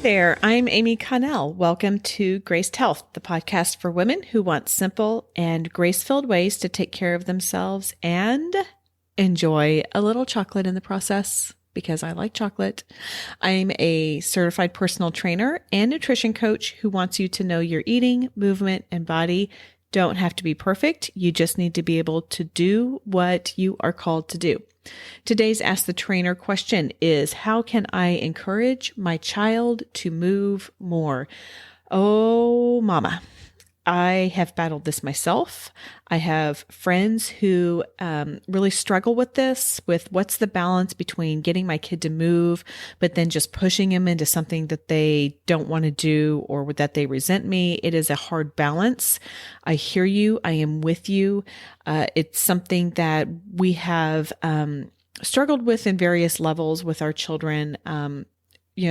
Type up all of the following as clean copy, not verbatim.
there, I'm Amy Connell. Welcome to Graced Health, the podcast for women who want simple and grace-filled ways to take care of themselves and enjoy a little chocolate in the process because I like chocolate. I'm a certified personal trainer and nutrition coach who wants you to know your eating, movement, and body don't have to be perfect. You just need to be able to do what you are called to do. Today's Ask the Trainer question is, how can I encourage my child to move more? Oh, mama. I have battled this myself. I have friends who really struggle with this, with what's the balance between getting my kid to move, but then just pushing him into something that they don't want to do or that they resent me. It is a hard balance. I hear you. I am with you. It's something that we have struggled with in various levels with our children,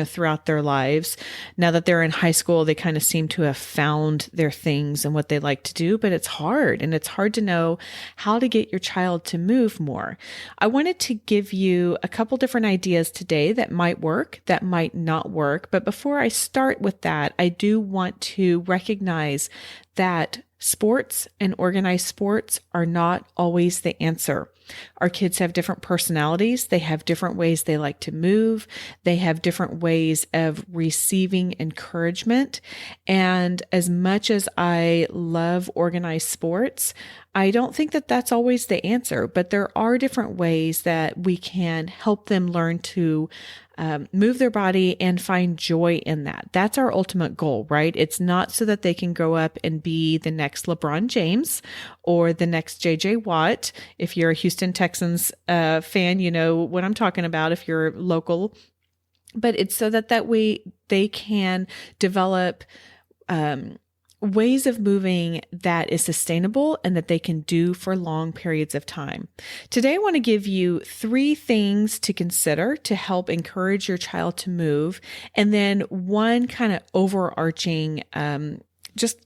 throughout their lives. Now that they're in high school, they kind of seem to have found their things and what they like to do, but it's hard. And it's hard to know how to get your child to move more. I wanted to give you a couple different ideas today that might work, that might not work. But before I start with that, I do want to recognize that sports and organized sports are not always the answer. Our kids have different personalities. They have different ways they like to move. They have different ways of receiving encouragement. And as much as I love organized sports, I don't think that that's always the answer, but there are different ways that we can help them learn to move their body and find joy in that. That's our ultimate goal, right? It's not so that they can grow up and be the next LeBron James or the next JJ Watt. If you're a Houston Texans fan, you know what I'm talking about if you're local. But it's so that way they can develop ways of moving that is sustainable and that they can do for long periods of time. Today, I want to give you 3 things to consider to help encourage your child to move. And then one kind of overarching,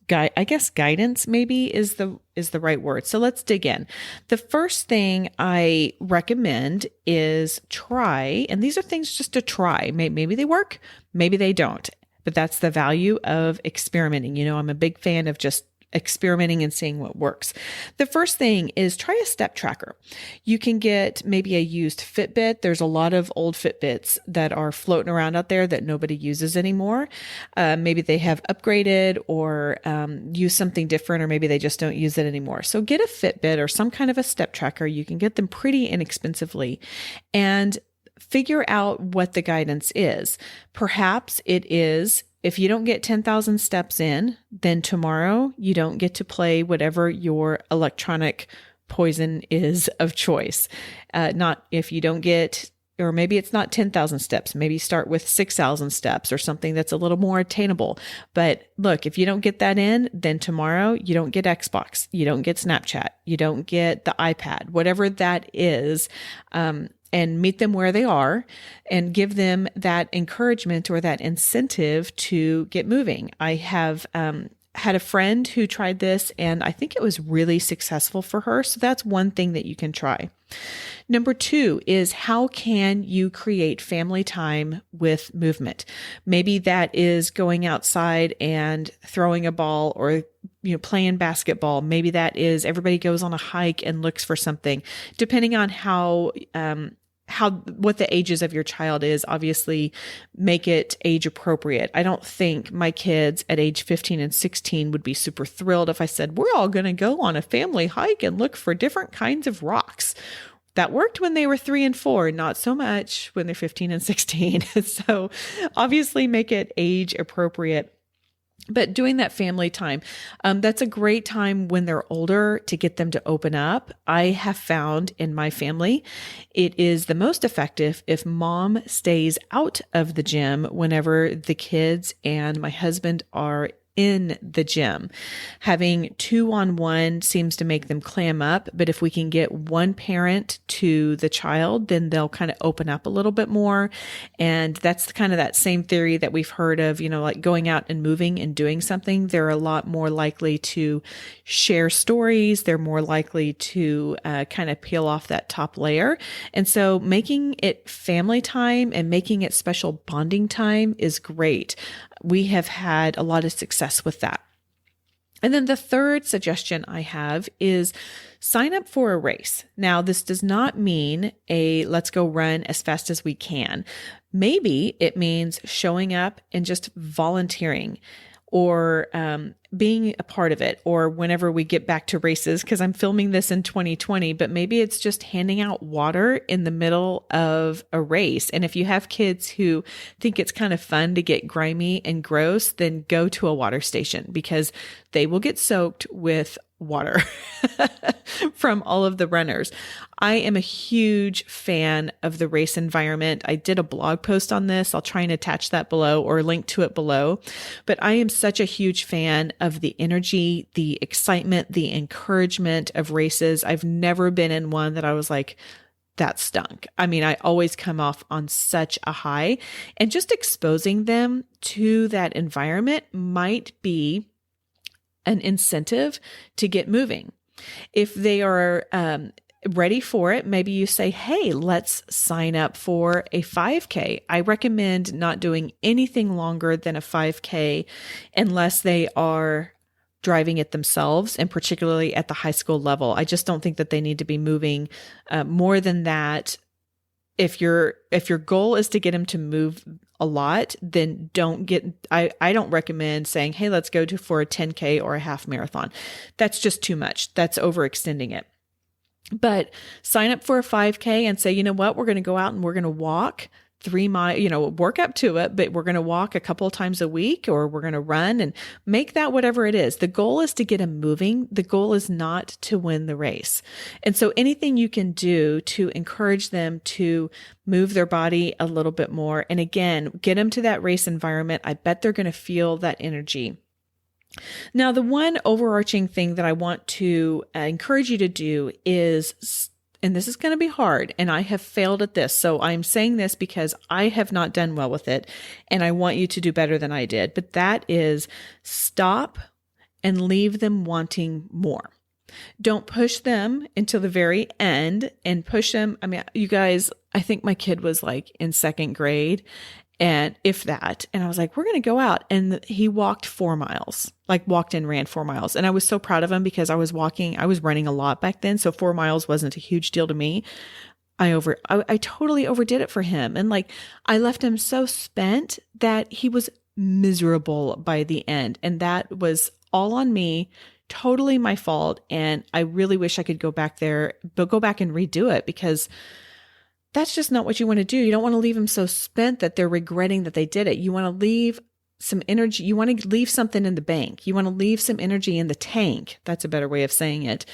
guidance maybe is the right word. So let's dig in. The first thing I recommend is try, and these are things just to try. Maybe they work, maybe they don't. But that's the value of experimenting. I'm a big fan of just experimenting and seeing what works. The first thing is try a step tracker. You can get maybe a used Fitbit. There's a lot of old Fitbits that are floating around out there that nobody uses anymore. Maybe they have upgraded or use something different, or maybe they just don't use it anymore. So get a Fitbit or some kind of a step tracker. You can get them pretty inexpensively and figure out what the guidance is. Perhaps it is, if you don't get 10,000 steps in, then tomorrow you don't get to play whatever your electronic poison is of choice. Not if you don't get, or maybe it's not 10,000 steps. Maybe start with 6,000 steps or something that's a little more attainable. But look, if you don't get that in, then tomorrow you don't get Xbox, you don't get Snapchat, you don't get the iPad, whatever that is. And meet them where they are and give them that encouragement or that incentive to get moving. I have had a friend who tried this, and I think it was really successful for her. So that's one thing that you can try. Number 2 is, how can you create family time with movement? Maybe that is going outside and throwing a ball, or playing basketball. Maybe that is everybody goes on a hike and looks for something, depending on what the ages of your child is. Obviously make it age appropriate. I don't think my kids at age 15 and 16 would be super thrilled if I said, we're all going to go on a family hike and look for different kinds of rocks. That worked when they were 3 and 4, not so much when they're 15 and 16. So obviously make it age appropriate. But doing that family time, that's a great time when they're older to get them to open up. I have found in my family, it is the most effective if mom stays out of the gym whenever the kids and my husband are in the gym. Having 2-on-1 seems to make them clam up, but if we can get one parent to the child, then they'll kind of open up a little bit more. And that's kind of that same theory that we've heard of, like going out and moving and doing something. They're a lot more likely to share stories. They're more likely to kind of peel off that top layer. And so making it family time and making it special bonding time is great. We have had a lot of success with that. And then the third suggestion I have is sign up for a race. Now, this does not mean let's go run as fast as we can. Maybe it means showing up and just volunteering or being a part of it, or whenever we get back to races, because I'm filming this in 2020, but maybe it's just handing out water in the middle of a race. And if you have kids who think it's kind of fun to get grimy and gross, then go to a water station because they will get soaked with water from all of the runners. I am a huge fan of the race environment. I did a blog post on this. I'll try and attach that below or link to it below. But I am such a huge fan of the energy, the excitement, the encouragement of races. I've never been in one that I was like, that stunk. I mean, I always come off on such a high, and just exposing them to that environment might be an incentive to get moving. If they are ready for it, maybe you say, hey, let's sign up for a 5K. I recommend not doing anything longer than a 5K unless they are driving it themselves, and particularly at the high school level. I just don't think that they need to be moving more than that. If your goal is to get them to move a lot, then I don't recommend saying, hey, let's go for a 10K or a half marathon. That's just too much. That's overextending it. But sign up for a 5K and say, you know what, we're going to go out and we're going to walk 3 miles, work up to it, but we're going to walk a couple of times a week, or we're going to run, and make that whatever it is. The goal is to get them moving. The goal is not to win the race. And so anything you can do to encourage them to move their body a little bit more, and again, get them to that race environment, I bet they're going to feel that energy. Now, the one overarching thing that I want to encourage you to do is, and this is going to be hard, and I have failed at this. So I'm saying this because I have not done well with it, and I want you to do better than I did. But that is stop and leave them wanting more. Don't push them until the very end and push them. I mean, you guys, I think my kid was like in 2nd grade, and if that, and I was like, we're going to go out. And he walked 4 miles, walked and ran 4 miles. And I was so proud of him because I was running a lot back then. So 4 miles wasn't a huge deal to me. I totally overdid it for him. And I left him so spent that he was miserable by the end. And that was all on me, totally my fault. And I really wish I could go back there, but go back and redo it, because that's just not what you want to do. You don't want to leave them so spent that they're regretting that they did it. You want to leave some energy. You want to leave something in the bank. You want to leave some energy in the tank. That's a better way of saying it.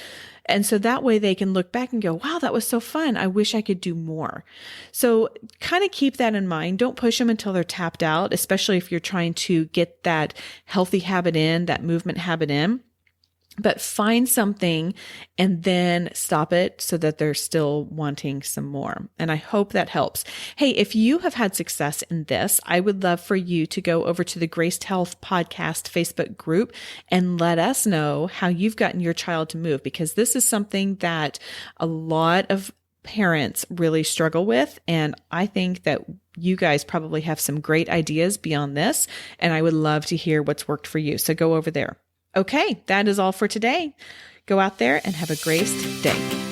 And so that way they can look back and go, wow, that was so fun. I wish I could do more. So kind of keep that in mind. Don't push them until they're tapped out, especially if you're trying to get that healthy habit in, that movement habit in. But find something and then stop it so that they're still wanting some more. And I hope that helps. Hey, if you have had success in this, I would love for you to go over to the Graced Health Podcast Facebook group and let us know how you've gotten your child to move, because this is something that a lot of parents really struggle with. And I think that you guys probably have some great ideas beyond this, and I would love to hear what's worked for you. So go over there. Okay, that is all for today. Go out there and have a graced day.